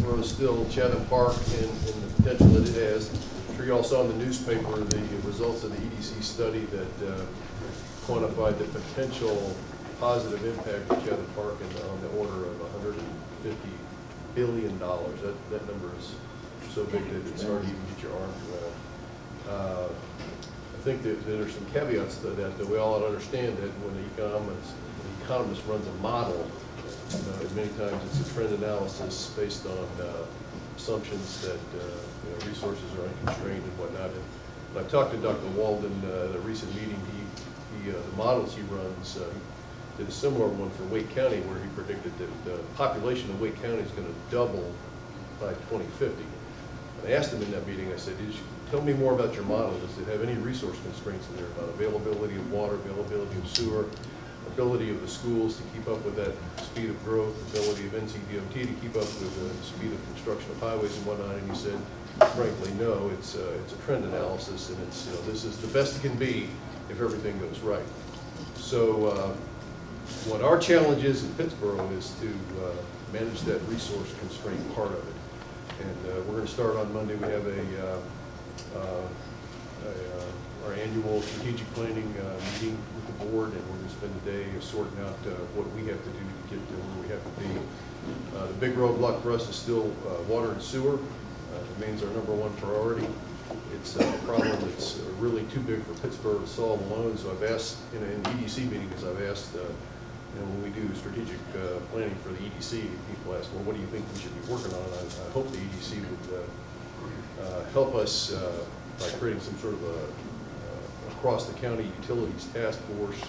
Pittsboro still, Chatham Park and the potential that it has. I'm sure you all saw in the newspaper the results of the EDC study that quantified the potential positive impact of Chatham Park on the order of $150 billion. That number is so big that it's hard to even get your arms around. I think that there's some caveats to that we all ought to understand that when the economist runs a model, many times it's a trend analysis based on assumptions that resources are unconstrained and whatnot. And I talked to Dr. Walden at a recent meeting. The models he runs did a similar one for Wake County, where he predicted that the population of Wake County is going to double by 2050. And I asked him in that meeting, I said, tell me more about your model. Does it have any resource constraints in there about availability of water, availability of sewer, ability of the schools to keep up with that speed of growth, ability of NCDOT to keep up with the speed of construction of highways and whatnot? And he said, frankly, no, it's a trend analysis, and it's, this is the best it can be if everything goes right. So what our challenge is in Pittsboro is to manage that resource constraint part of it. And we're going to start on Monday. We have our annual strategic planning meeting with the board, and we're going to spend the day sorting out what we have to do to get to where we have to be. The big roadblock for us is still water and sewer. It remains our #1 priority. It's a problem that's really too big for Pittsboro to solve alone. So I've asked in EDC meetings, I've asked, when we do strategic planning for the EDC, people ask, well, what do you think we should be working on? I hope the EDC would help us by creating some sort of across the county utilities task force,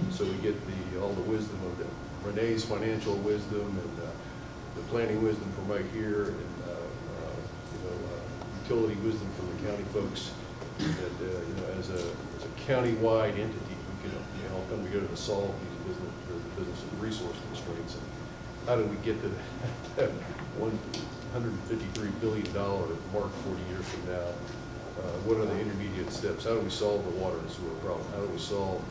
so we get all the wisdom of Renee's financial wisdom and the planning wisdom from right here, and utility wisdom from the county folks. That as a county-wide entity, we can all come together to solve these business and resource constraints. And how do we get to that $153 billion mark 40 years from now? What are the intermediate steps? How do we solve the water and sewer problem? How do we solve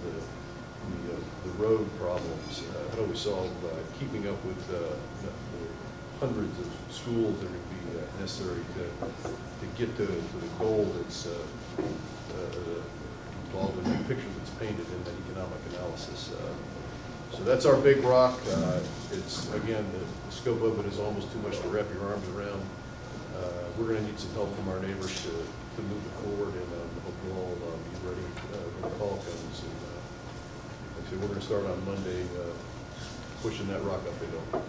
the road problems? How do we solve keeping up with the hundreds of schools that would be necessary to get to the goal that's all the new picture that's painted in that economic analysis. So that's our big rock. It's, again, the scope of it is almost too much to wrap your arms around. We're going to need some help from our neighbors to move it forward, and hope you'll all be ready when the call comes. And like I said, we're going to start on Monday pushing that rock up the hill.